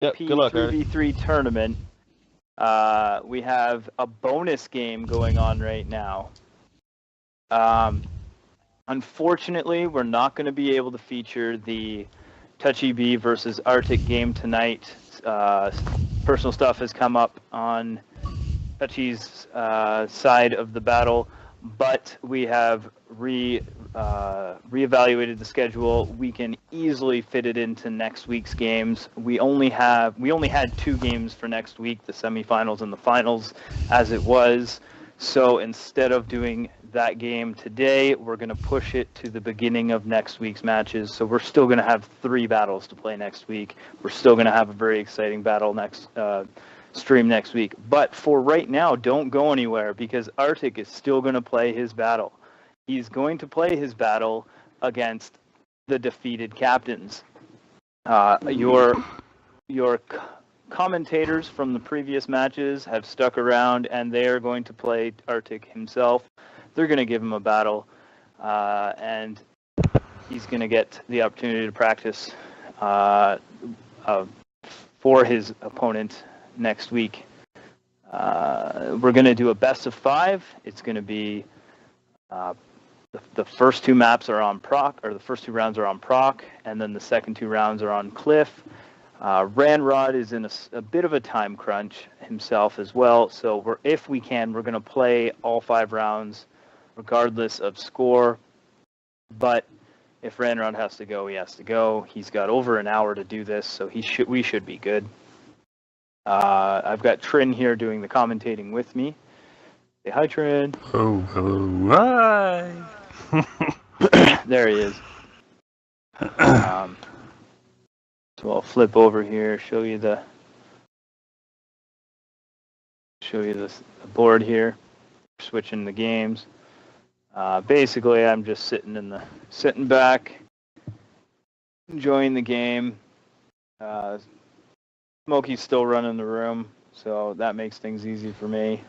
Yep, good luck, Artie. 3v3 tournament. We have a bonus game going on right now. Unfortunately, we're not going to be able to feature the Touchy Bee versus Arctic game tonight. Personal stuff has come up on Touchy's side of the battle, but we have reevaluated the schedule. We can easily fit it into next week's games. We only had 2 games for next week, the semifinals and the finals, as it was. So instead of doing that game today, we're going to push it to the beginning of next week's matches. So we're still going to have 3 battles to play next week. We're still going to have a very exciting battle stream next week. But for right now, don't go anywhere because Arctic is still going to play his battle. He's going to play his battle against the defeated captains. Your commentators from the previous matches have stuck around, and they are going to play Arctic himself. They're going to give him a battle, and he's going to get the opportunity to practice for his opponent next week. We're going to do a best of 5. It's going to be the first 2 maps are on proc, or the first 2 rounds are on proc, and then the second 2 rounds are on cliff. Ranrod is in a bit of a time crunch himself as well, so if we can, we're going to play all 5 rounds regardless of score. But if Ranrod has to go, he has to go. He's got over an hour to do this, so we should be good. I've got Trin here doing the commentating with me. Say hi, Trin. Oh, hi. There he is. So I'll flip over here, show you the board here. Switching the games. Basically, I'm just sitting back, enjoying the game. Smokey's still running the room, so that makes things easy for me.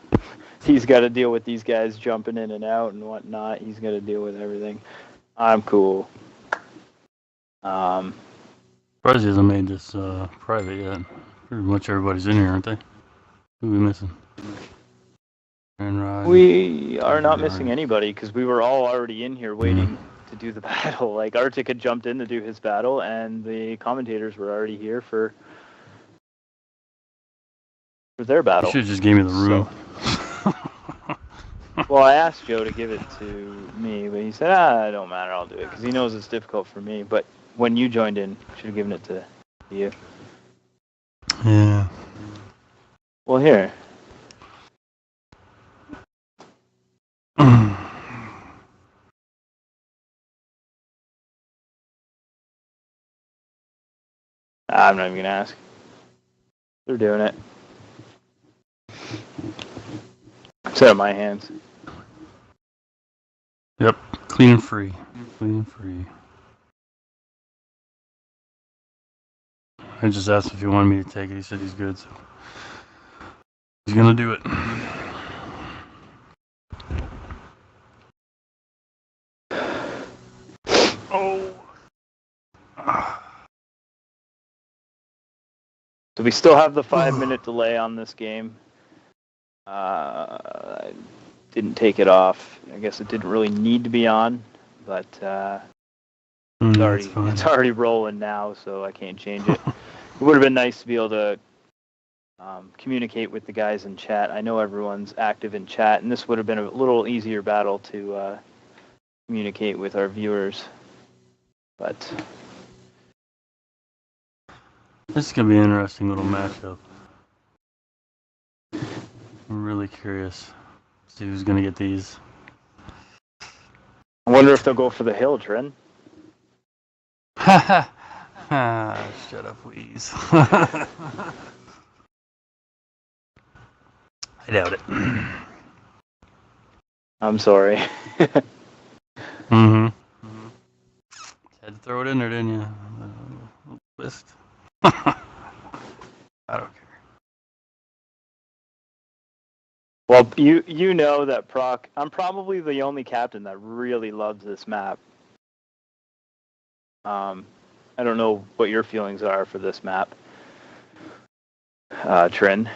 He's got to deal with these guys jumping in and out and whatnot. He's got to deal with everything. I'm cool. Surprised he hasn't made this private yet. Pretty much everybody's in here, aren't they? Who are we missing? We are not missing anybody because we were all already in here waiting to do the battle. Like, Arctic had jumped in to do his battle, and the commentators were already here for their battle. You should have just gave me the room. So. Well, I asked Joe to give it to me, but he said, it don't matter, I'll do it, because he knows it's difficult for me. But when you joined in, I should have given it to you. Yeah. Well, here. I'm not even going to ask. They're doing it. It's out of my hands. Yep. Clean and free. Clean and free. I just asked if he wanted me to take it. He said he's good, so he's going to do it. Oh. So we still have the 5-minute delay on this game. I didn't take it off. I guess it didn't really need to be on, but it's already rolling now, so I can't change it. It would have been nice to be able to communicate with the guys in chat. I know everyone's active in chat, and this would have been a little easier battle to communicate with our viewers. But this is going to be an interesting little matchup. I'm really curious to see who's going to get these. I wonder if they'll go for the hill, Trin. Shut up, please. I doubt it. I'm sorry. Mm-hmm. Had to throw it in there, didn't you? List. I don't care. Well, you know that Proc. I'm probably the only captain that really loves this map. I don't know what your feelings are for this map. Trin.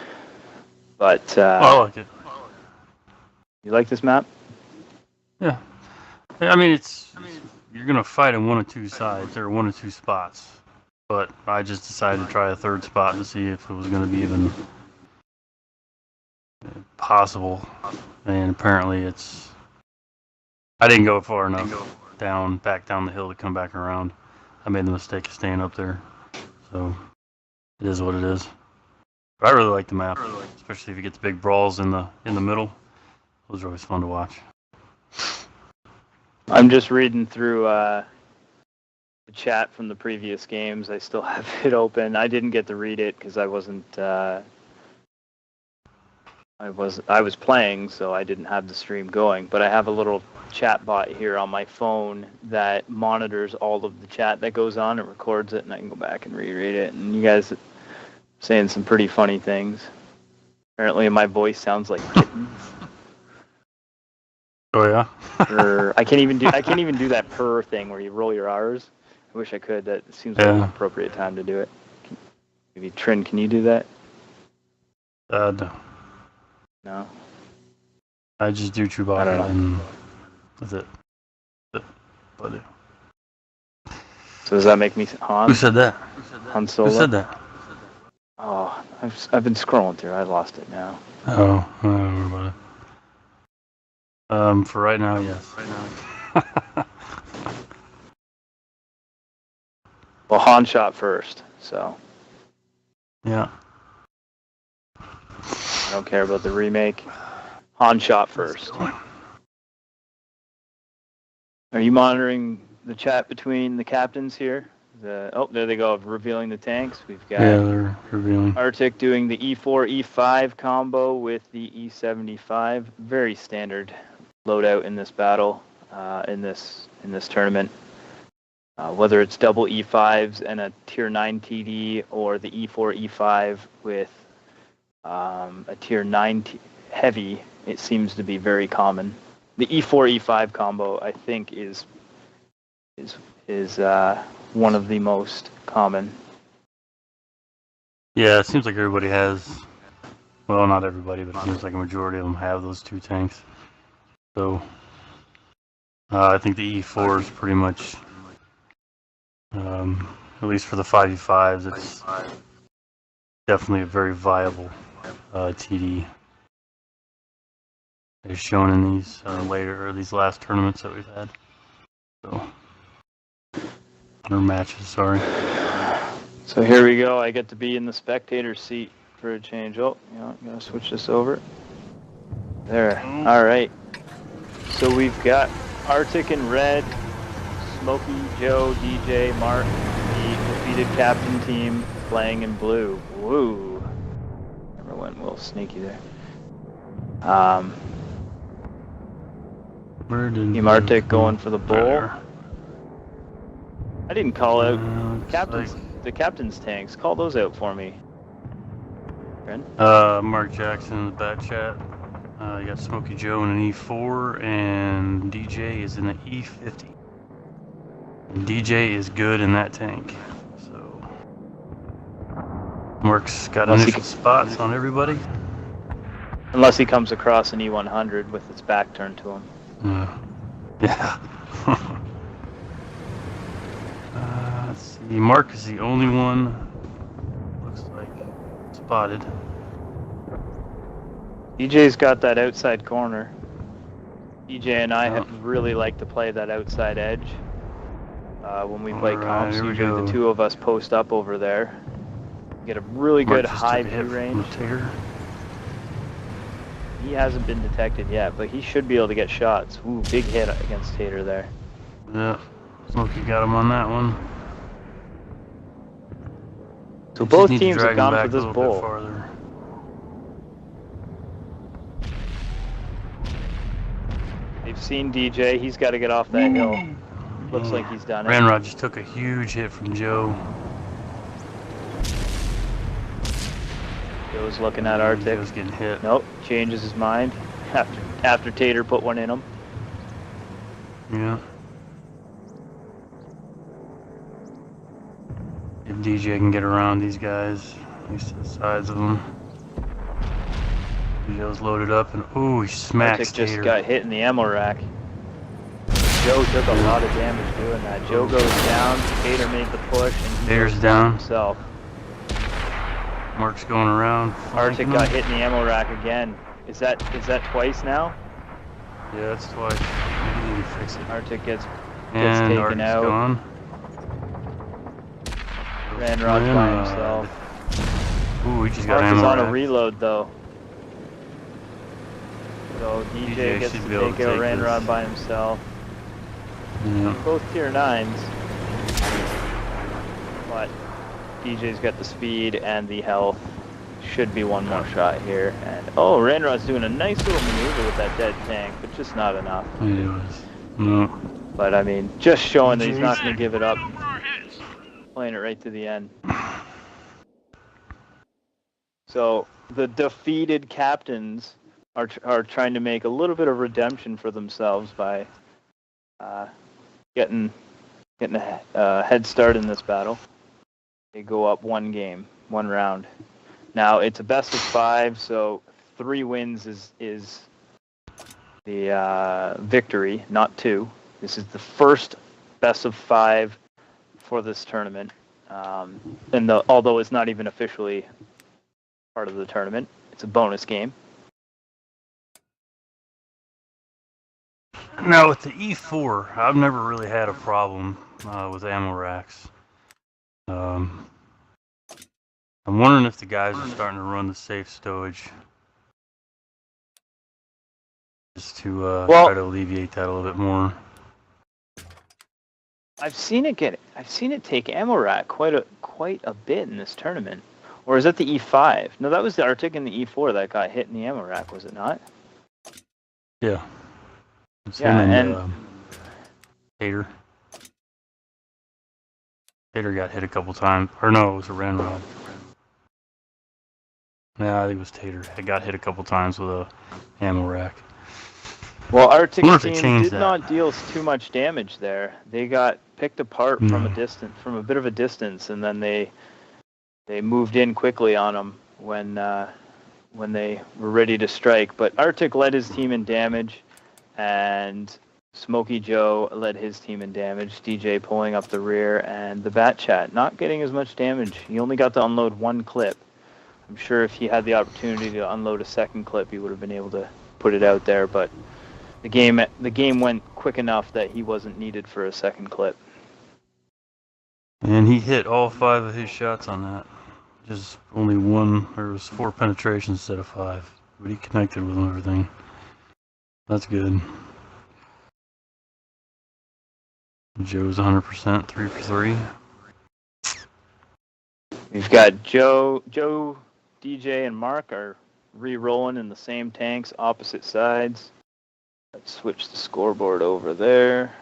But I like it. you like this map? Yeah. I mean, you're gonna fight in one of two sides or one of two spots. But I just decided to try a third spot to see if it was gonna be even possible. And apparently, I didn't go far enough back down the hill to come back around. I made the mistake of staying up there. So it is what it is. But I really like the map, especially if you get the big brawls in the middle. Those are always fun to watch. I'm just reading through the chat from the previous games. I still have it open. I didn't get to read it because I wasn't. I was playing, so I didn't have the stream going. But I have a little chat bot here on my phone that monitors all of the chat that goes on and records it, and I can go back and reread it. And you guys are saying some pretty funny things. Apparently, my voice sounds like kittens. Oh yeah. I can't even do that purr thing where you roll your R's. I wish I could. That seems like an appropriate time to do it. Maybe Trin, can you do that? No. No. I just do Chewbacca and that's it. But so does that make me Han? Who said that? Han Solo? Who said that? Oh, I've been scrolling through. I lost it now. Oh, I don't know about it. For right now, yes. Well, Han shot first, so. Yeah. I don't care about the remake. Han shot first. Are you monitoring the chat between the captains here? Oh, there they go, revealing the tanks. We've got they're revealing. Arctic doing the E4, E5 combo with the E75. Very standard loadout in this battle, in this tournament. Whether it's double E5s and a tier 9 TD or the E4, E5 with a tier 9 heavy, it seems to be very common. The E4, E5 combo, I think, is one of the most common. Yeah, it seems like everybody has. Well, not everybody, but it seems like a majority of them have those two tanks. So I think the E4 is pretty much, at least for the 5v5s, it's definitely a very viable TD. As shown in these these last tournaments that we've had. So, or matches, sorry. So here we go. I get to be in the spectator seat for a change. Oh, I'm gonna switch this over. There. All right. So we've got Arctic in red, Smokey, Joe, DJ, Mark, the defeated captain team playing in blue. Woo! Never went a little sneaky there. Team Arctic going for the bull. I didn't call out the captain's tanks. Call those out for me. Mark Jackson in the bat chat. You got Smokey Joe in an E4, and DJ is in the E50. And DJ is good in that tank. So Mark's got initial spots on everybody. Unless he comes across an E100 with its back turned to him. Yeah. Let's see. Mark is the only one. Looks like spotted. DJ's got that outside corner. DJ and I have really like to play that outside edge. When we play comps, usually the two of us post up over there. Get a really good high view range. He hasn't been detected yet, but he should be able to get shots. Ooh, big hit against Tater there. Yeah, Smokey got him on that one. So both teams have gone for this bull. They've seen DJ. He's got to get off that hill. Looks like he's done it. Ramrod just took a huge hit from Joe. Joe's looking at Arctic. Joe's getting hit. Nope, changes his mind after Tater put one in him. Yeah. If DJ can get around these guys, He's to the sides of him. Joe's loaded up and ooh, he smacks Arctic just Tater. got hit in the ammo rack. Joe took a lot of damage doing that. Joe goes down, Tater made the push, and he Tater's goes down himself. Mark's going around. Arctic got hit in the ammo rack again. Is that twice now? Yeah, that's twice. Maybe you need to fix it. Arctic gets And taken Arctic's out. gone. Ranrod's by himself. Ooh, he just got Mark is ammo on a rack. reload though. So DJ gets to should be able take to out take Ranrod this. by himself. Yeah. Both tier 9s. But DJ's got the speed and the health. Should be one more shot here. And oh, Ranrod's doing a nice little maneuver with that dead tank, but just not enough. It was. No. But I mean, just showing that he's not going to give it up. Playing it right to the end. So the defeated captains are trying to make a little bit of redemption for themselves by getting a head start in this battle. They go up one round. Now it's a best of 5, so 3 wins is the victory, not 2. This is the first best of 5 for this tournament, and although it's not even officially part of the tournament, it's a bonus game. Now with the E4, I've never really had a problem with ammo racks. I'm wondering if the guys are starting to run the safe stowage, just to try to alleviate that a little bit more. I've seen it take ammo rack quite a bit in this tournament. Or is that the E5? No, that was the Arctic and the E4 that got hit in the ammo rack, was it not? Yeah. It's Yeah, him and Tater. Tater got hit a couple times. Or no, it was a Ranrod. Yeah, I think it was Tater. It got hit a couple times with a ammo rack. well, Arctic's they team changed did that. not deal too much damage there. They got picked apart from a bit of a distance, and then they moved in quickly on them when they were ready to strike. But Arctic led his team in damage, and Smokey Joe led his team in damage. DJ pulling up the rear, and the Bat Chat not getting as much damage. He only got to unload 1 clip. I'm sure if he had the opportunity to unload a second clip, he would have been able to put it out there. But the game went quick enough that he wasn't needed for a second clip. And he hit all 5 of his shots on that. Just only 1, there was 4 penetrations instead of 5. But he connected with everything. That's good. Joe's 100%, 3 for 3. We've got Joe, DJ, and Mark are re-rolling in the same tanks, opposite sides. Let's switch the scoreboard over there.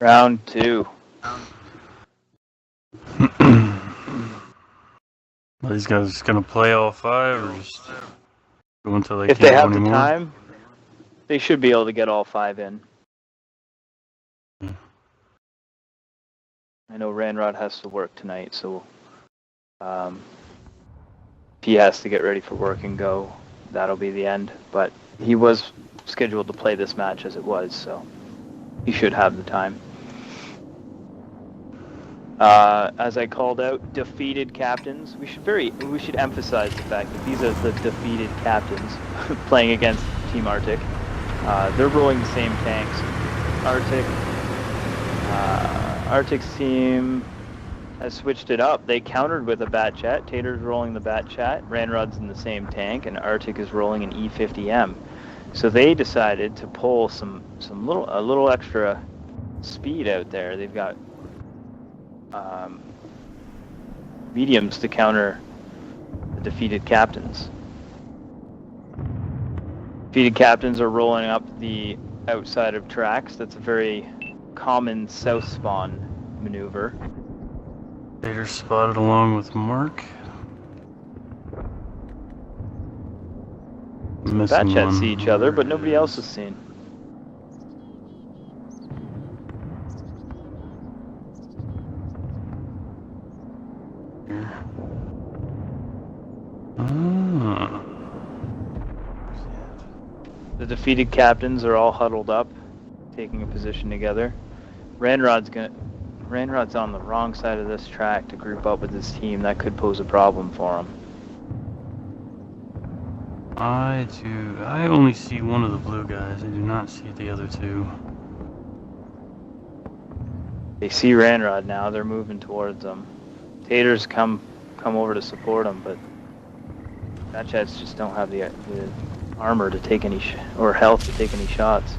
Round 2. Are these guys just gonna play all 5, or just go until they If can't they go have the anymore? time, they should be able to get all 5 in. I know Ranrod has to work tonight, so if he has to get ready for work and go, that'll be the end. But he was scheduled to play this match as it was, so he should have the time. As I called out, defeated captains. We should emphasize the fact that these are the defeated captains playing against Team Arctic. They're rolling the same tanks. Arctic's team has switched it up. They countered with a Bat Chat. Tater's rolling the Bat Chat. Ranrod's in the same tank, and Arctic is rolling an E50M. So they decided to pull a little extra speed out there. They've got mediums to counter the defeated captains. Defeated captains are rolling up the outside of tracks. That's a very common south spawn maneuver. They're spotted along with Mark. Batchats see each other, but nobody else is seen. The defeated captains are all huddled up, taking a position together. Ranrod's on the wrong side of this track to group up with his team. That could pose a problem for him. I only see one of the blue guys. I do not see the other two. They see Ranrod now. They're moving towards him. Taters come over to support him, but Batchats just don't have the armor to take any or health to take any shots.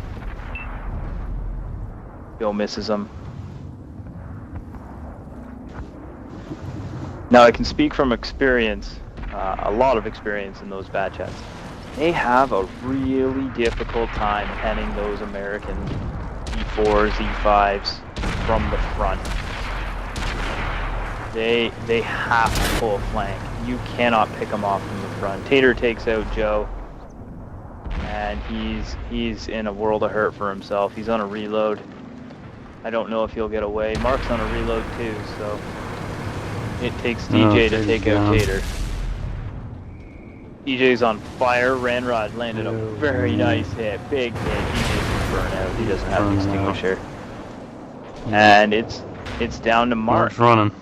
Joe misses him. Now I can speak from experience, a lot of experience in those Batchats. They have a really difficult time penning those American E4s, E5s from the front. They have to pull a flank. You cannot pick them off from the front. Tater takes out Joe, and he's in a world of hurt for himself. He's on a reload. I don't know if he'll get away. Mark's on a reload too, so it takes DJ to take out Tater. DJ's on fire. Ranrod landed a very nice hit. Big hit. DJ's burnt out. He doesn't have the extinguisher. And it's down to Mark. Mark's running.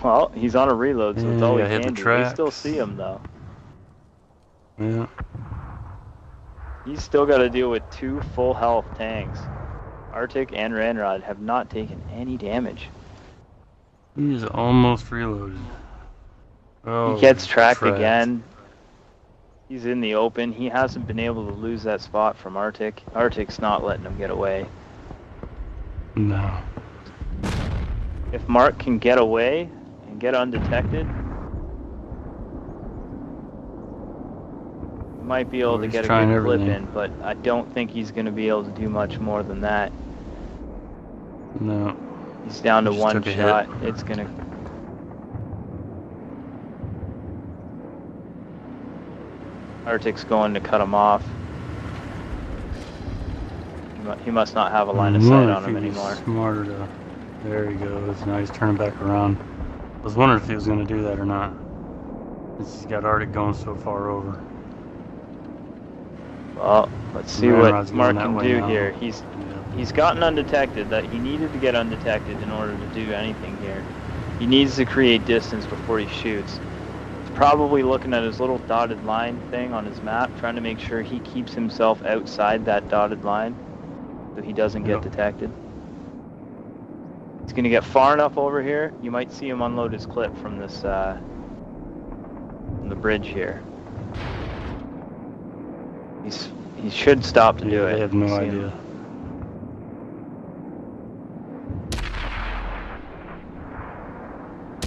Well, he's on a reload, so it's all he can do. We still see him, though. Yeah. He's still got to deal with 2 full health tanks. Arctic and Ranrod have not taken any damage. He is almost reloaded. Oh, he gets tracked again. He's in the open. He hasn't been able to lose that spot from Arctic. Arctic's not letting him get away. No. If Mark can get away and get undetected, he might be able to get a good clip in, but I don't think he's going to be able to do much more than that. No. He's down to 1 shot. It's going to... Arctic's going to cut him off. He must not have a line of sight on him anymore. Smarter to... There he goes. Now he's turning back around. I was wondering if he was going to do that or not. He's got Arctic going so far over. Well, let's see what Mark can do here. He's gotten undetected. That he needed to get undetected in order to do anything here. He needs to create distance before he shoots. He's probably looking at his little dotted line thing on his map, trying to make sure he keeps himself outside that dotted line so he doesn't get detected. He's going to get far enough over here. You might see him unload his clip from this from the bridge here. He should stop to do it. I have no idea.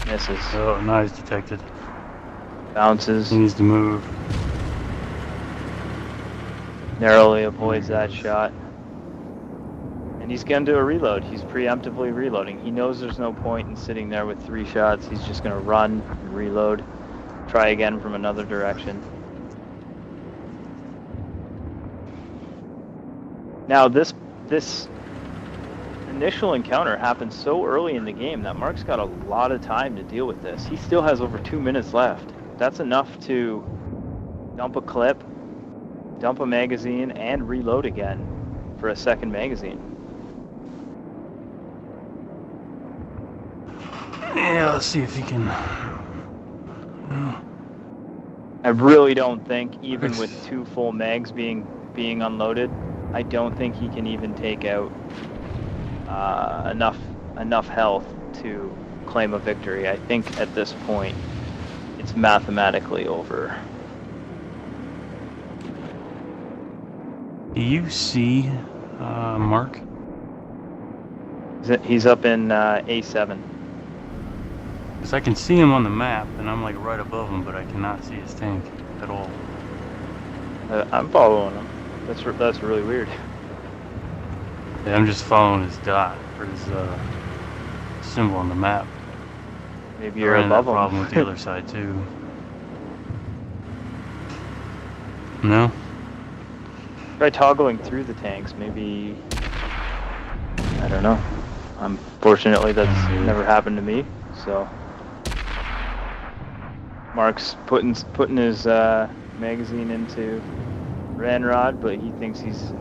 Misses. Oh, now he's detected. Bounces. He needs to move. Narrowly avoids that shot. And he's going to do a reload. He's preemptively reloading. He knows there's no point in sitting there with 3 shots. He's just going to run and reload. Try again from another direction. Now this initial encounter happened so early in the game that Mark's got a lot of time to deal with this. He still has over 2 minutes left. That's enough to dump a clip, dump a magazine, and reload again for a second magazine. Yeah, let's see if he can... I really don't think, even with 2 full mags being unloaded, I don't think he can even take out enough health to claim a victory. I think at this point, it's mathematically over. Do you see Mark? He's up in A7. Because I can see him on the map, and I'm like right above him, but I cannot see his tank at all. I'm following him. That's really weird. Yeah, I'm just following his dot, or his symbol on the map. Maybe you're above him. Problem with the other side too. No? Try toggling through the tanks. Maybe, I don't know. Unfortunately, that's never happened to me. So Mark's putting his magazine into Ranrod, but he thinks he's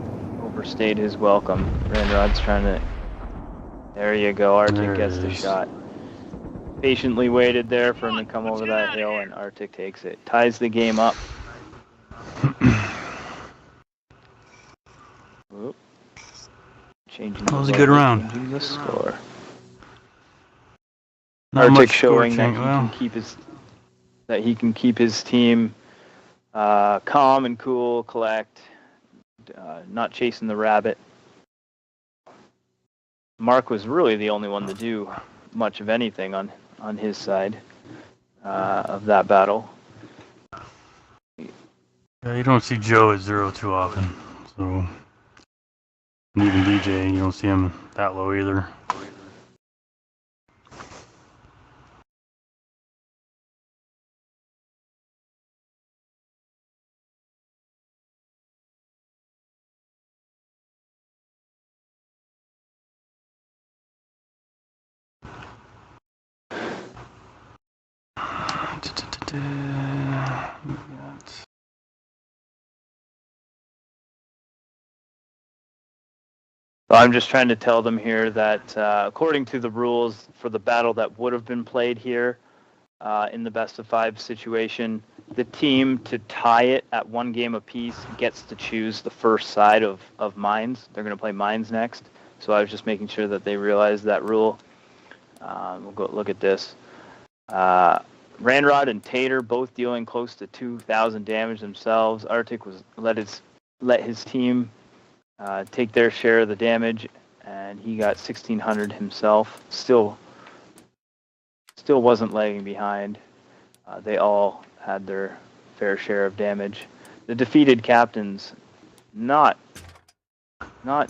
overstayed his welcome. Ranrod's trying to. There you go. Arctic gets the shot. Patiently waited there for him to come over that hill, and Arctic takes it. Ties the game up. Whoop. Changing. That was a good round. Changing the score. Not Arctic much showing score that change. he can keep his team calm and cool, collect, not chasing the rabbit. Mark was really the only one to do much of anything on his side of that battle. Yeah, you don't see Joe at 0 too often, so and even DJ, you don't see him that low either. I'm just trying to tell them here that according to the rules for the battle that would have been played here in the best of 5 situation, the team to tie it at 1 game apiece gets to choose the first side of mines. They're going to play mines next. So I was just making sure that they realize that rule. We'll go look at this. Ranrod and Tater both dealing close to 2,000 damage themselves. Arctic let his team take their share of the damage, and he got 1,600 himself. Still wasn't lagging behind. They all had their fair share of damage. The defeated captains not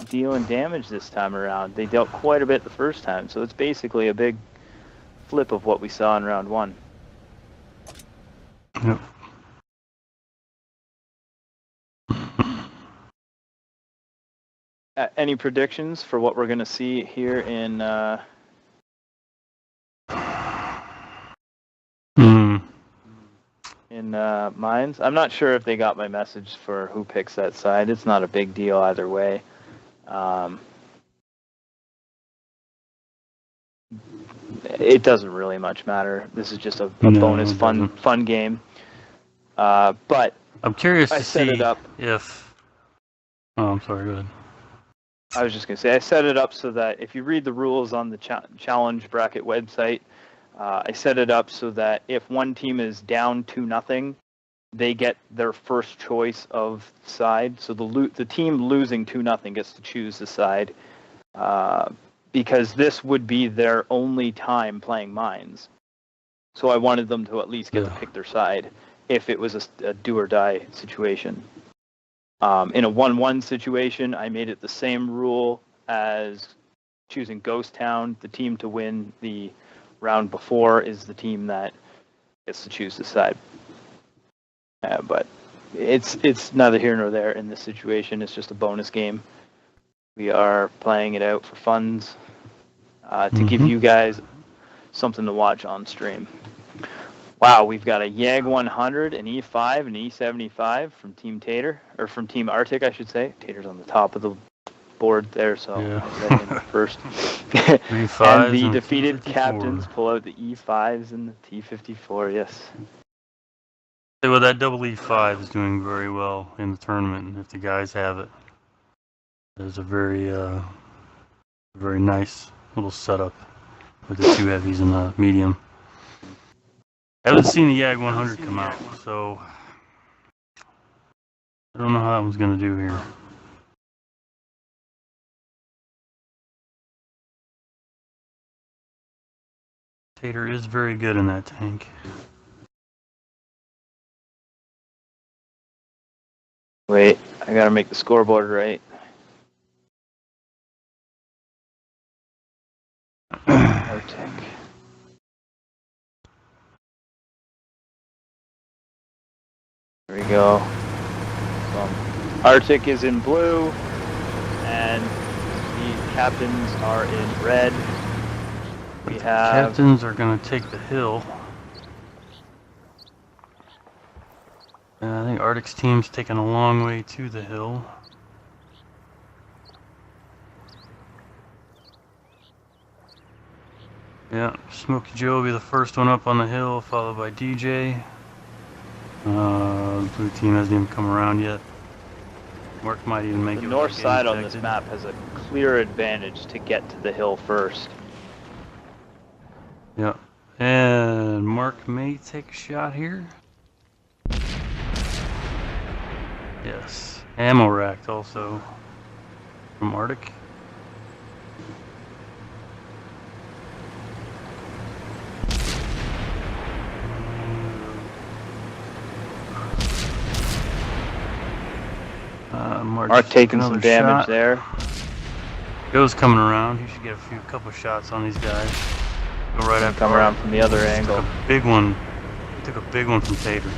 dealing damage this time around. They dealt quite a bit the first time, so it's basically a big flip of what we saw in round 1. Yep. Any predictions for what we're going to see here in mines? I'm not sure if they got my message for who picks that side. It's not a big deal either way. It doesn't really much matter. This is just a bonus fun game. But I'm curious to see it up. if. Oh, I'm sorry. Go ahead. I was just going to say I set it up so that if you read the rules on the challenge bracket website, I set it up so that if one team is down 2-0, they get their first choice of side. So the team losing 2-0 gets to choose the side, because this would be their only time playing mines. So I wanted them to at least get to pick their side if it was a do or die situation. In a 1-1 situation, I made it the same rule as choosing Ghost Town. The team to win the round before is the team that gets to choose the side. But it's neither here nor there in this situation. It's just a bonus game. We are playing it out for funds to give you guys something to watch on stream. Wow, we've got a Yag 100, an E5, an E75 from Team Tater, or from Team Arctic, I should say. Tater's on the top of the board there, so I read him first. And the defeated captains pull out the E5s and the T54, yes. Well, that double E5 is doing very well in the tournament, and if the guys have it, there's a very nice little setup with the 2 heavies and the medium. I haven't seen the Yag 100 come out, so I don't know how that one's going to do here. Tater is very good in that tank. Wait, I gotta make the scoreboard right. Arctic. There we go. Arctic is in blue, and the captains are in red. We have... Captains are going to take the hill. And I think Arctic's team's taking a long way to the hill. Yeah, Smokey Joe will be the first one up on the hill, followed by DJ. The blue team hasn't even come around yet. Mark might even make it. The north side on this map has a clear advantage to get to the hill first. Yeah, and Mark may take a shot here. Yes, ammo racked also from Arctic. Mark taking some damage there. Joe's coming around. He should get a couple shots on these guys. Go right after. Come around from the other angle. Took a big one. He took a big one from Tater.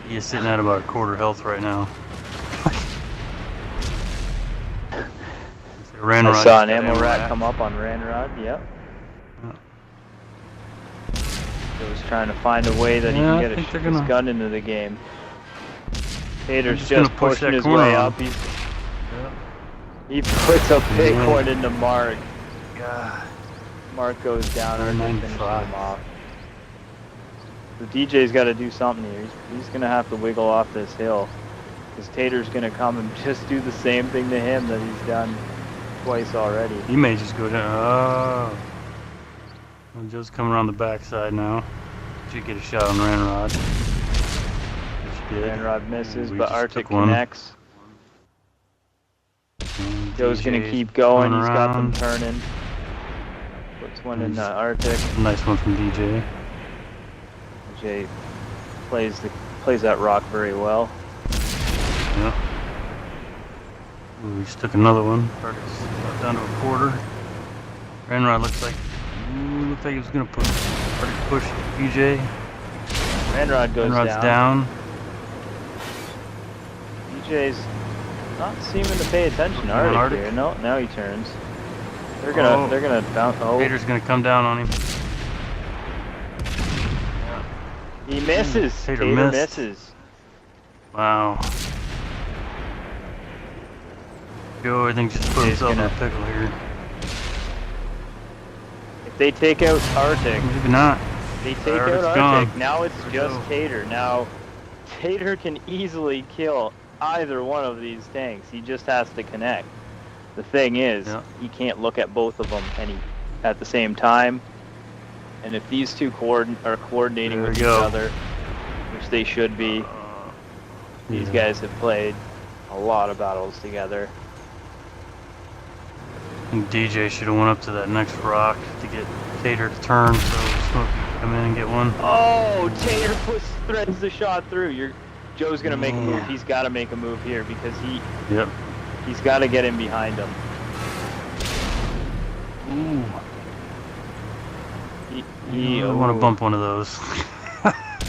He is sitting at about a quarter health right now. I saw an ammo rack come up on Ranrod. Yep. Joe's trying to find a way that he can get his gun into the game. Tater's just pushing his way up. He puts a big one into Mark. God. Mark goes down and finishes him off. The DJ's got to do something here. He's going to have to wiggle off this hill. Because Tater's going to come and just do the same thing to him that he's done twice already. He may just go down. Oh. Well, Joe's coming around the backside now. Should get a shot on Ranrod. Ranrod misses, but Arctic connects. Joe's going to keep going. He's got them turning. Puts one in Arctic. Nice one from DJ. DJ plays that rock very well. Yeah. Ooh, he just took another one. Arctic's down to a quarter. Ranrod looks like he was going to push DJ. Ranrod goes down. DJ's not seeming to pay attention to Arctic here. No, now he turns. They're gonna bounce. Oh, Tater's gonna come down on him. He misses. Tater misses. Wow. Joe, I think, just put himself in a pickle here. If they take out Arctic, maybe not. They take out Arctic. Now it's just Tater. Now Tater can easily kill either one of these tanks. He just has to connect. The thing is, he can't look at both of them at the same time. And if these two are coordinating with each other, which they should be, these guys have played a lot of battles together. I think DJ should have went up to that next rock to get Tater to turn so Smokey could come in and get one. Oh, Tater threads the shot through. Joe's gonna make a move. He's got to make a move here because he's got to get in behind him. Ooh. I want to bump one of those.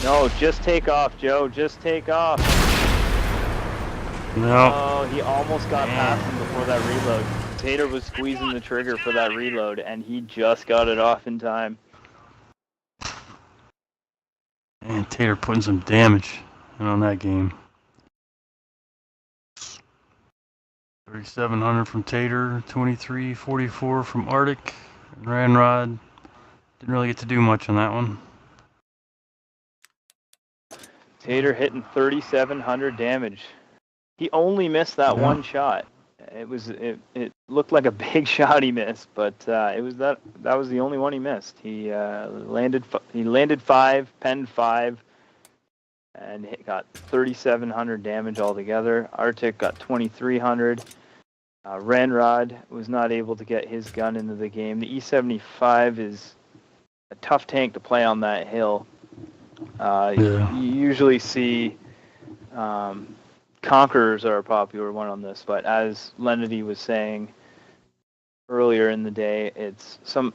No, just take off, Joe. Just take off. No. Oh, he almost got past him before that reload. Tater was squeezing the trigger for that reload, and he just got it off in time. And Tater putting some damage on that game. 3,700 from Tater, 2344 from Arctic. Ranrod didn't really get to do much on that one. Tater hitting 3,700 damage. He only missed that one shot. It looked like a big shot he missed, but it was that was the only one he missed. He landed 5, penned 5. And it got 3,700 damage altogether. Arctic got 2,300. Ranrod was not able to get his gun into the game. The E75 is tough tank to play on that hill. Yeah. You usually see Conquerors are a popular one on this, but as Lenity was saying earlier in the day, it's some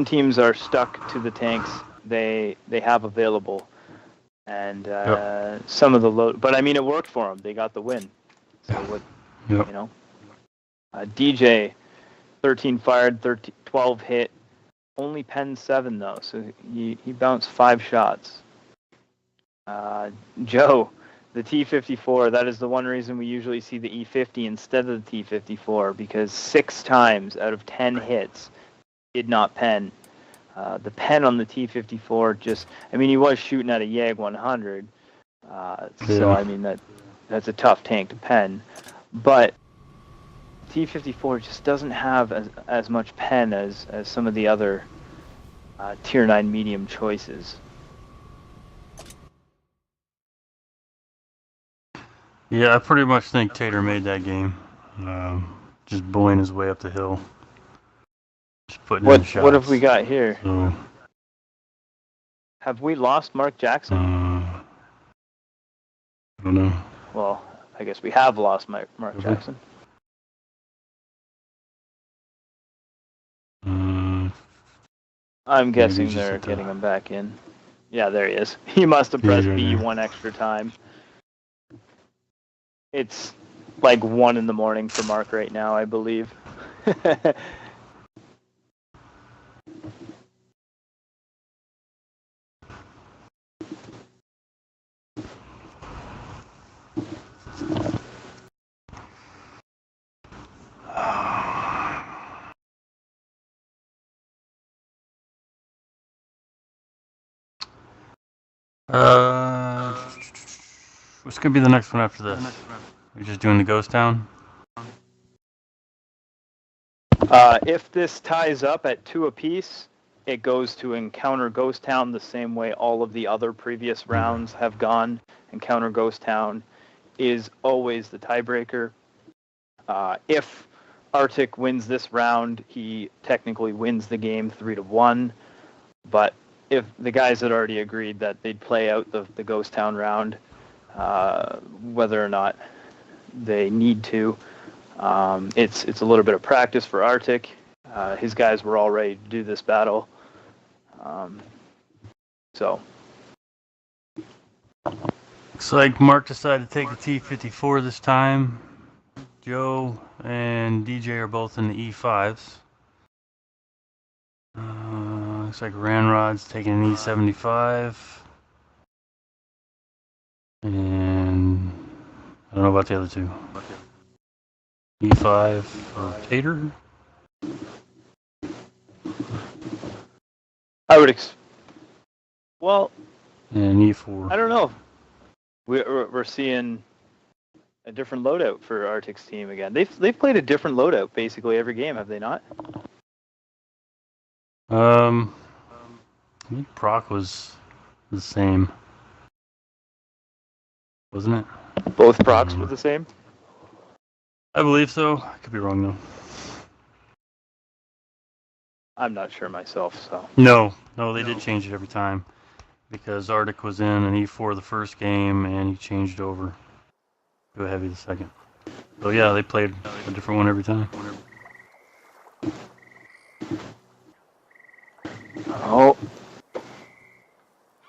teams are stuck to the tanks they have available, and some of the load. But I mean, it worked for them. They got the win. So what? Yep. You know, DJ 13 fired, 12 hit, only penned 7 though, so he bounced 5 shots. Joe, the T-54, that is the one reason we usually see the E-50 instead of the T-54, because 6 times out of 10 hits did not pen. The pen on the T-54 just, I mean, he was shooting at a YAG 100, so I mean, that's a tough tank to pen, but T-54 just doesn't have as much pen as some of the other Tier 9 medium choices. Yeah, I pretty much think Tater made that game. Just bullying his way up the hill. Just putting in shots. What have we got here? So, have we lost Mark Jackson? I don't know. Well, I guess we have lost Mark Jackson. I'm guessing they're getting him back in. Yeah, there he is. He must have pressed B one extra time. It's like 1 in the morning for Mark right now, I believe. What's gonna be the next one after this? We're just doing the Ghost Town? If this ties up at 2 apiece, it goes to Encounter Ghost Town the same way all of the other previous rounds have gone. Encounter Ghost Town is always the tiebreaker. If Arctic wins this round, he technically wins the game 3-1. But if the guys had already agreed that they'd play out the Ghost Town round, whether or not they need to, it's a little bit of practice for Arctic. His guys were all ready to do this battle. So. Looks like Mark decided to take the T-54 this time. Joe and DJ are both in the E5s. Looks like Ranrod's taking an E75. And I don't know about the other two. E5 for Tater? I would well, and E4. I don't know. We're seeing a different loadout for Arctic's team again. They've played a different loadout basically every game, have they not? I think Proc was the same, wasn't it? Both Procs were the same? I believe so. I could be wrong though. I'm not sure myself, so. No, they did change it every time because Arctic was in an E4 the first game and he changed over to a heavy the second. So yeah, they played a different one every time. Oh,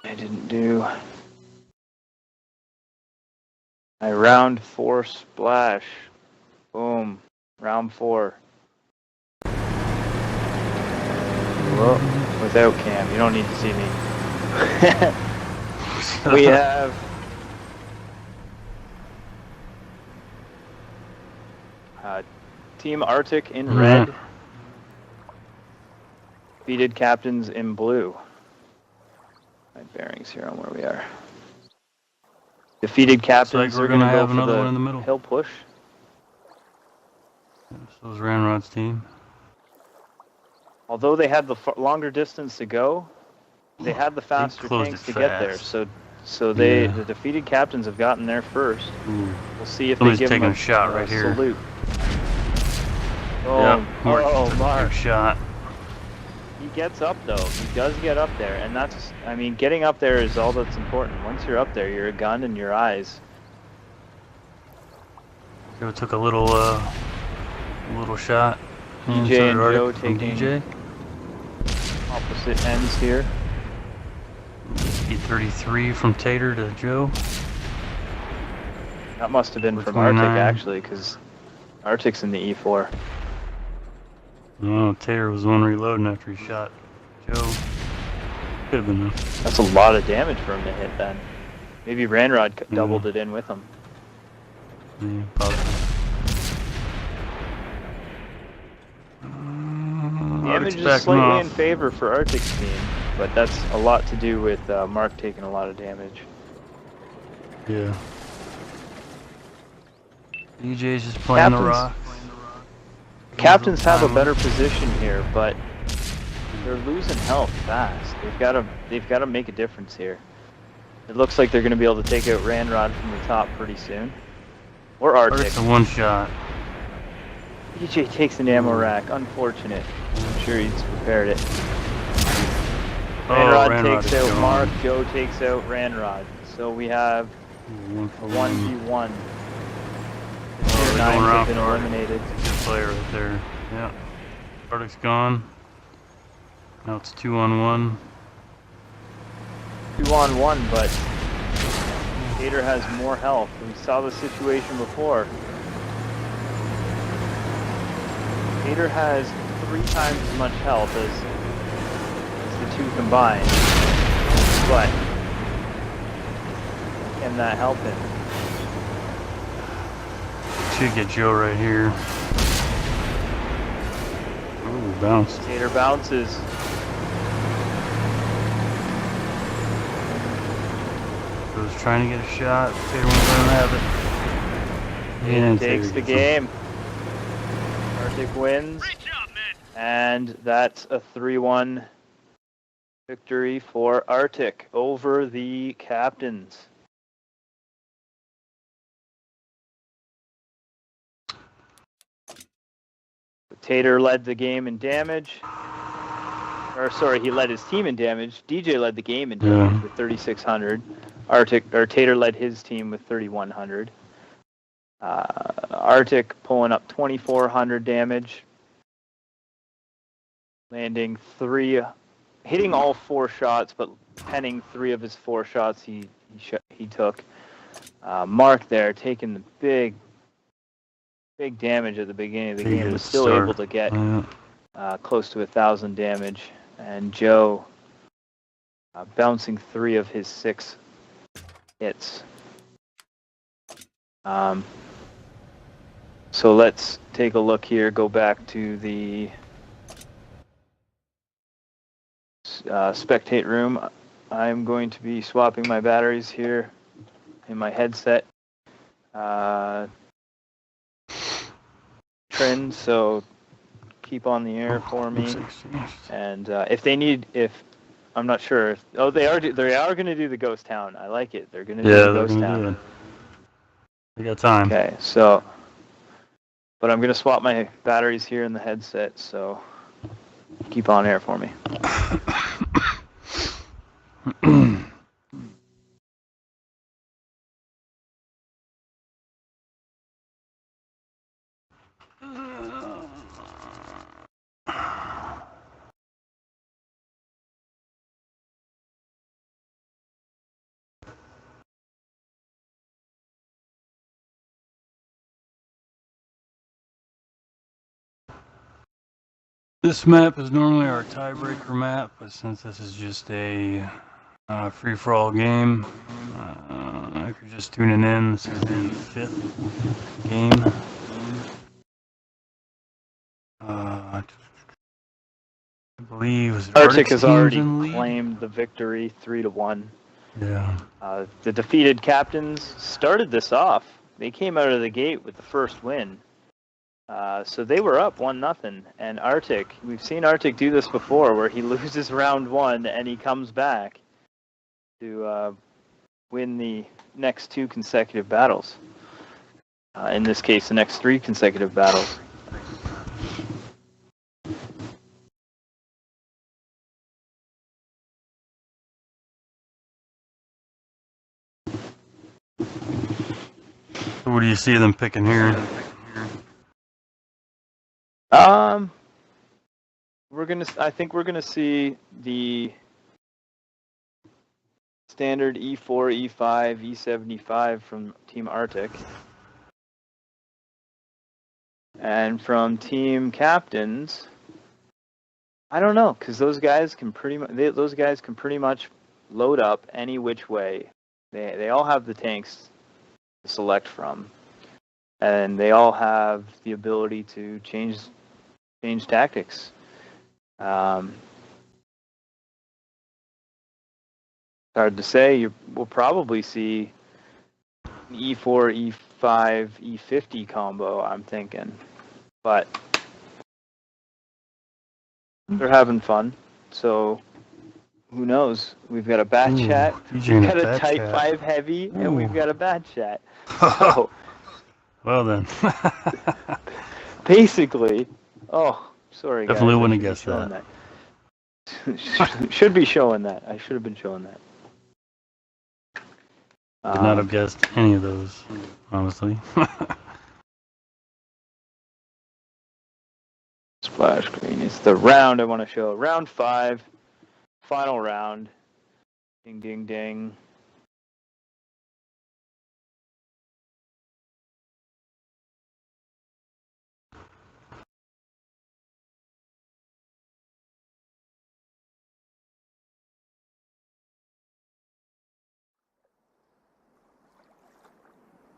I didn't do my round 4 splash. Boom, round 4. Whoa, without cam, you don't need to see me. We have Team Arctic in red. Defeated captains in blue. My bearings here on where we are. Defeated captains we're are going to have go another for one in the middle. Hill push. So is Ranrod's team. Although they had the longer distance to go, they had the faster tanks to get there. So the defeated captains have gotten there first. Ooh. We'll see if Somebody's they give taking them a shot right here. Salute. Yeah, Mark. shot. He gets up, though. He does get up there, and that's, I mean, getting up there is all that's important. Once you're up there, you're a gun in your eyes. Joe took a little shot. DJ and Joe from taking DJ. Opposite ends here. 833 from Tater to Joe. That must have been from 429. Arctic, actually, because Arctic's in the E4. No, Tater was the one reloading after he shot Joe. Could have been though. That's a lot of damage for him to hit then. Maybe Ranrod doubled it in with him. Yeah, possibly. Damage is slightly in favor for Arctic's team, but that's a lot to do with Mark taking a lot of damage. Yeah. DJ's just playing the rock. Captains have a better position here, but they're losing health fast. They've got to make a difference here. It looks like they're going to be able to take out Ranrod from the top pretty soon, or Arctic. It's a one shot. DJ takes an ammo rack. Unfortunate. I'm sure he's prepared it. Ranrod takes out Mark. Joe takes out Ranrod. So we have a 1v1. Tier 9s have been eliminated. Good player right there. Yeah. Arctic's gone. Now it's 2-on-1. 2-on-1, but Tater has more health. We saw the situation before. Tater has 3 times as much health as the two combined. But can that help him? Should get Joe right here. Ooh, bounce. Tater bounces. Was trying to get a shot. Tater won't let him have it. And takes the game. Arctic wins. And that's a 3-1 victory for Arctic over the Captains. Tater led the game in damage. Or sorry, he led his team in damage. DJ led the game in damage with 3,600. Tater led his team with 3,100. Arctic pulling up 2,400 damage. Landing 3, hitting all 4 shots, but penning 3 of his 4 shots he took. Mark there taking the big damage at the beginning of the game, was still able to get close to 1,000 damage. And Joe bouncing 3 of his 6 hits. So let's take a look here, go back to the spectate room. I'm going to be swapping my batteries here in my headset. Trend, so keep on the air for me. And if I'm not sure. They are going to do the ghost town. I like it. They're going to do the ghost town. We got time. Okay, so, but I'm going to swap my batteries here in the headset, so keep on air for me. This map is normally our tiebreaker map, but since this is just a free-for-all game, if you're just tuning in, this is the 5th game. I believe Arctic has already claimed the victory, 3-1. Yeah. The defeated Captains started this off. They came out of the gate with the first win. So they were up 1-0, and Arctic, we've seen Arctic do this before, where he loses round 1 and he comes back to win the next 2 consecutive battles. In this case, the next 3 consecutive battles. Who do you see them picking here? I think we're gonna see the standard E4, E5, E75 from Team Arctic, and from Team Captains. I don't know, because those guys can pretty much load up any which way. They all have the tanks to select from, and they all have the ability to change tactics. Hard to say. We'll probably see E4, E5, E50 combo, I'm thinking. But they're having fun, so who knows? We've got a bat chat, we've got a Type 5 heavy, and we've got a bat chat. So, well then. Basically, sorry guys. Definitely wouldn't have guessed that. Should be showing that. I should have been showing that. Would not have guessed any of those, honestly. Splash screen. It's the round I want to show. Round 5. Final round. Ding, ding, ding.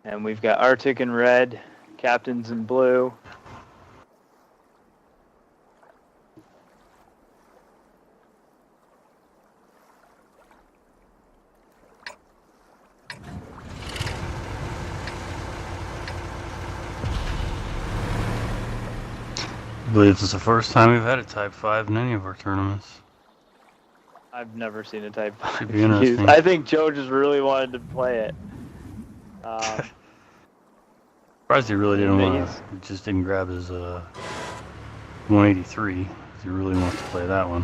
And we've got Arctic in red, Captains in blue. I believe it's the first time we've had a Type 5 in any of our tournaments. I've never seen a Type 5 Should be interesting. used. I think Joe just really wanted to play it. Surprised he really didn't want to. He just didn't grab his 183. He really wants to play that one.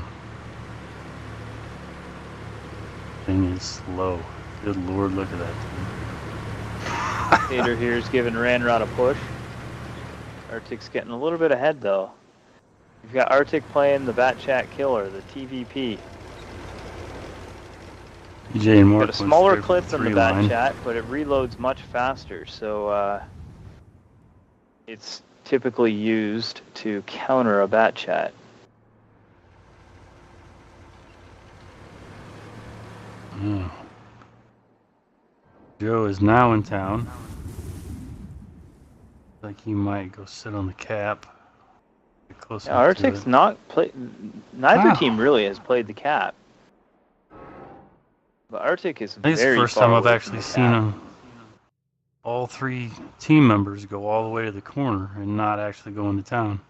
Thing is slow. Good lord, look at that thing. Tater here is giving Ranrod a push. Arctic's getting a little bit ahead though. You've got Arctic playing the Bat Chat Killer, the TVP. EJ and Mark got a smaller clip than the Bat Chat, but it reloads much faster, so it's typically used to counter a Bat Chat. Oh. Joe is now in town. Like he might go sit on the cap. Yeah, Arctic's not play. Neither team really has played the cap. But Arctic is very. This is the first time I've actually seen all three team members go all the way to the corner and not actually go into town.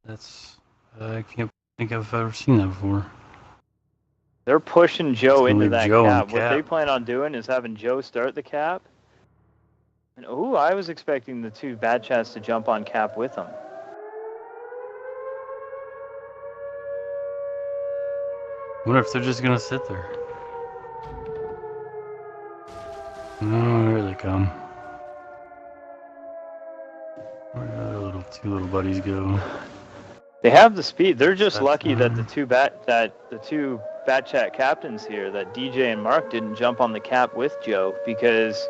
That's I can't think I've ever seen that before. They're pushing Joe into that cap. What they plan on doing is having Joe start the cap. And I was expecting the two Bat Chats to jump on cap with him. Wonder if they're just gonna sit there. Oh, there they come. Where did our two little buddies go? They have the speed. They're just lucky that the two Bat Chat captains here, that DJ and Mark, didn't jump on the cap with Joe, because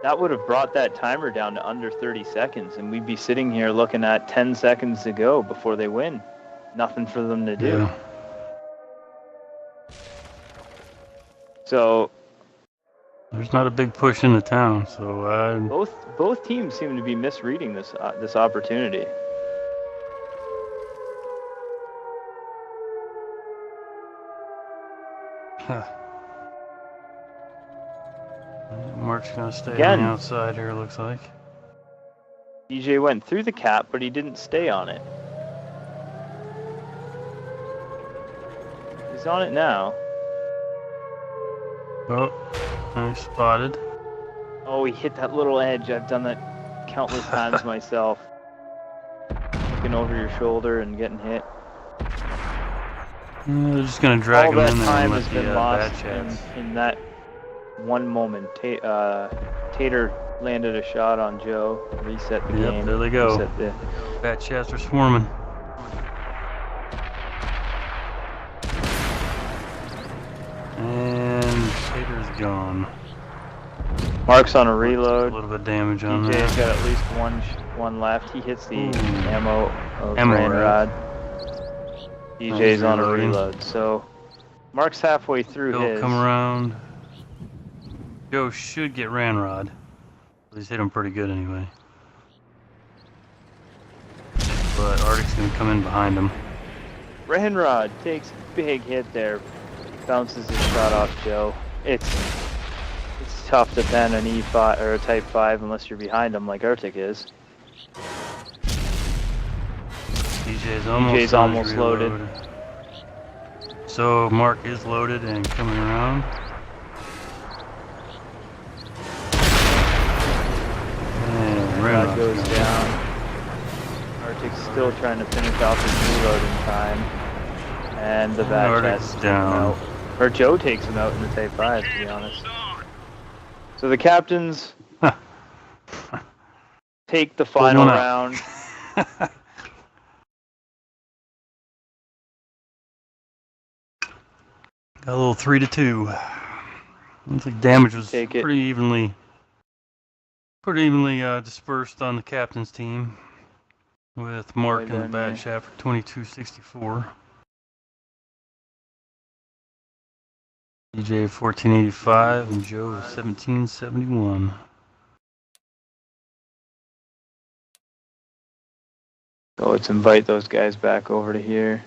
that would have brought that timer down to under 30 seconds, and we'd be sitting here looking at 10 seconds to go before they win. Nothing for them to do. Yeah. So there's not a big push into town, so both teams seem to be misreading this opportunity. Mark's gonna stay on the outside here, looks like. DJ went through the cap, but he didn't stay on it. He's on it now. Oh, nice spotted. Oh, he hit that little edge. I've done that countless times myself. Looking over your shoulder and getting hit. They're just gonna drag him in there and let the been lost in that one moment. Tater landed a shot on Joe. Reset the game. Yep, there they go. Reset the... Bat shafts are swarming. And Tater's gone. Mark's on a A reload. little bit of damage on DJ's that. got at least one left. He hits the ammo of Ammo Ramrod. DJ's on a reloading. reload. So Mark's halfway through He'll his. come around. Joe should get Ranrod. He's hit him pretty good anyway. But Arctic's going to come in behind him. Ramrod takes a big hit there. Bounces his shot off Joe. It's tough to pen an E5 or a Type 5 unless you're behind him like Arctic is. DJ's DJ's almost loaded. So Mark is loaded and coming around. And Rod Ranrod's goes gone. down. Arctic's still trying to finish off his reload in time. And the back Arctic's has down. out. Or Joe takes him out in the Type 5, to be honest. So the captains take the final one out. round. Got a little 3-2. Looks like damage was Take it. pretty evenly dispersed on the captain's team, with Mark Right in the down bat there. shaft for 2264. DJ 1485 and Joe 1771. So let's invite those guys back over to here.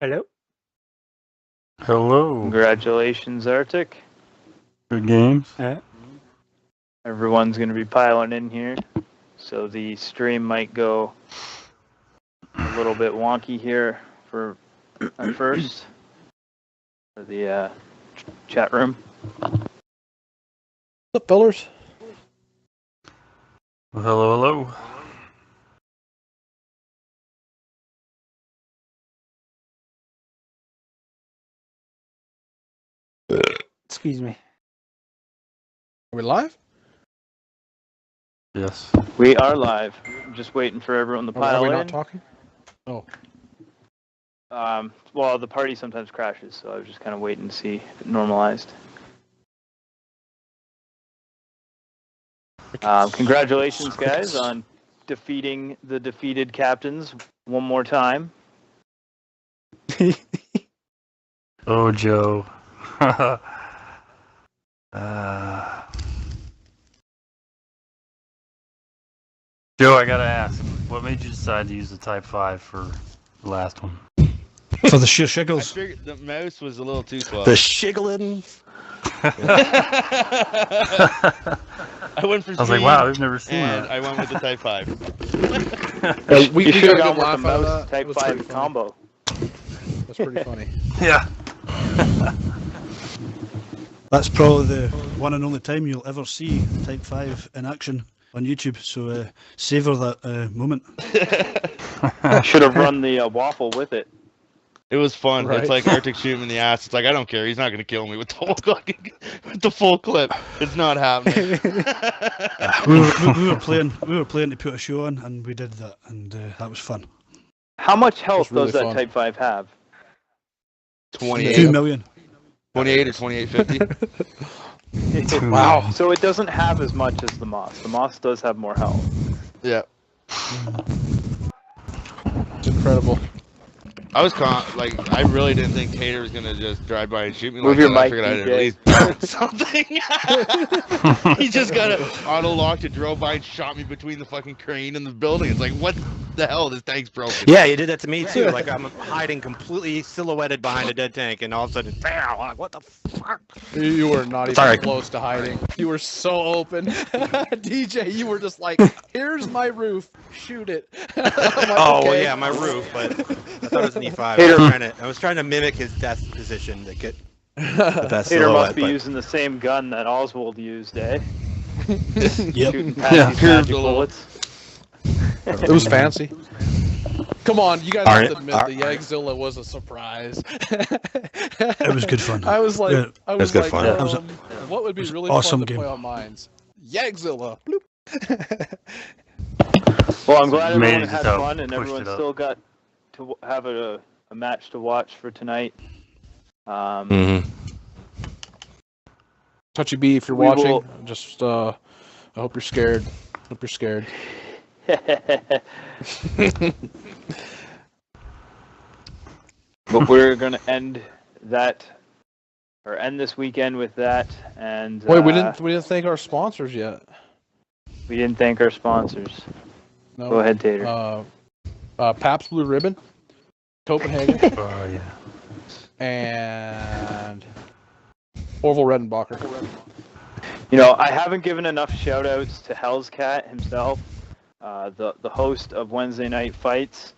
Hello? Hello. Congratulations, Arctic. Good games. Everyone's going to be piling in here. So the stream might go a little bit wonky here for at first. For the chat room. What's up, fellers? Well, hello. Excuse me. Are we live? Yes. We are live. I'm just waiting for everyone to Are pile we in. not talking? Oh. Well, the party sometimes crashes, so I was just kind of waiting to see if it normalized. Congratulations, guys, on defeating the defeated captains one more time. Oh, Joe. Joe, I gotta ask, what made you decide to use the Type 5 for the last one? For the I shiggles. figured the mouse was a little too slow. The shiggling. I went for I was like, wow, I've never seen and that. I went with the Type 5. You should have gone with the laugh out of mouse that. Type That's pretty 5 funny. combo. That's pretty funny. Yeah. That's probably the one and only time you'll ever see Type 5 in action on YouTube, so savour that moment. I should have run the waffle with it. It was fun. Right. It's like Arctic shooting him in the ass. It's like, I don't care. He's not going to kill me with the whole with the full clip. It's not happening. we were playing to put a show on, and we did that, and that was fun. How much health really does that fun. Type 5 have? 28. 2 million. 28 or 2850. Wow. So it doesn't have as much as the Moss. The Moss does have more health. Yeah. It's incredible. I really didn't think Tater was gonna just drive by and shoot me. Move like your that. I mic, figured I'd at DJ. least done something. He just got auto locked and drove by and shot me between the fucking crane and the building. It's like, what the hell? This tank's broken. Yeah, you did that to me too. Like I'm hiding completely silhouetted behind a dead tank, and all of a sudden, bam! Like, what the fuck? You were not even Sorry. close to hiding. You were so open. DJ, you were just like, here's my roof, shoot it. I'm like, Oh, well, okay. yeah, my roof, but I thought it was an E5. Hater. I was trying to mimic his death position to get the best Peter silhouette. must be using the same gun that Oswald used, eh? Yep. Shooting past these magic bullets. It was fancy. Come on, you guys have to admit the Yagzilla was a surprise. It was good fun. I was like, Yeah, I was good like, fun. It was what would be really awesome fun to game. play on mines? Yagzilla. Bloop. Well, I'm glad everyone Amazed had how fun and pushed everyone it up. still got to have a match to watch for tonight. Touchy B, if you're We watching, will- just I hope you're scared. Hope you're scared. But we're gonna end this weekend with that, and Wait, we didn't thank our sponsors yet. we didn't thank our sponsors. No. Go ahead, Tater. Pabst Blue Ribbon, Copenhagen, Oh yeah. and Orville Redenbacher. You know, I haven't given enough shout-outs to Hell's Cat himself, the host of Wednesday Night Fights.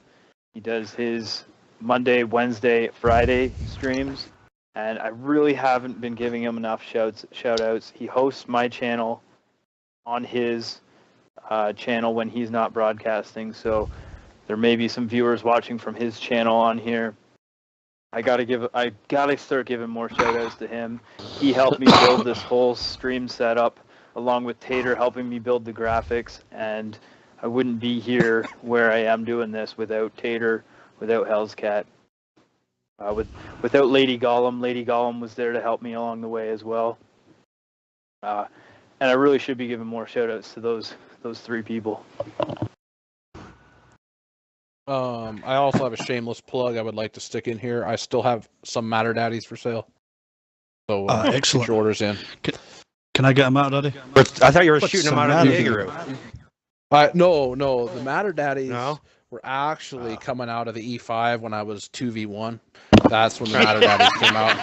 He does his Monday, Wednesday, Friday streams, and I really haven't been giving him enough shout-outs. He hosts my channel on his channel when he's not broadcasting, so there may be some viewers watching from his channel on here. I gotta start giving more shout-outs to him. He helped me build this whole stream setup, along with Tater helping me build the graphics, and I wouldn't be here where I am doing this without Tater, without Hell's Cat, without Lady Gollum. Lady Gollum was there to help me along the way as well. And I really should be giving more shout-outs to those three people. I also have a shameless plug I would like to stick in here. I still have some Matter Daddies for sale. So Excellent. Get your orders in. Can I get them out, Daddy? But I thought you were What's shooting them some out of the Matter? Jaeger. No, the Matter Daddies No? were actually coming out of the E5 when I was 2v1. That's when the Matter Daddies came out.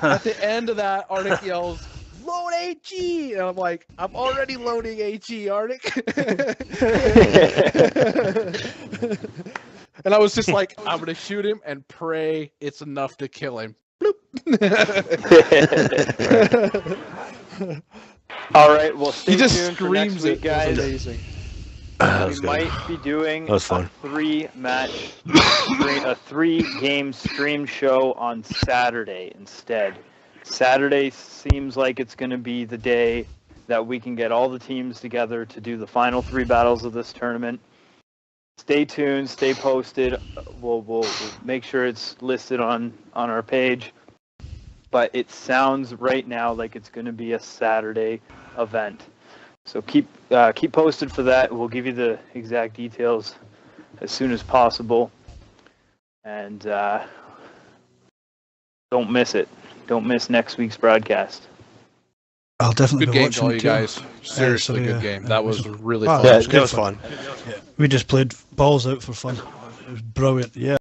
And at the end of that, Arctic yells, "Load HE!" And I'm like, I'm already loading HE, Arctic. And I was just like, I'm going to shoot him and pray it's enough to kill him. All right, well, stay He just tuned for next screams week, it. guys. It's amazing. We might be doing That was fun. a 3-game stream show on Saturday instead. Saturday seems like it's going to be the day that we can get all the teams together to do the final 3 battles of this tournament. Stay tuned, stay posted. We'll make sure it's listed on our page. But it sounds right now like it's going to be a Saturday event. So keep posted for that. We'll give you the exact details as soon as possible. And don't miss it. Don't miss next week's broadcast. I'll definitely Good be game, watching all it you too. guys. Seriously, so, good yeah, game. it That was- was really Oh, fun. Yeah, was it good was fun. fun. We just played balls out for fun. It was brilliant. Yeah.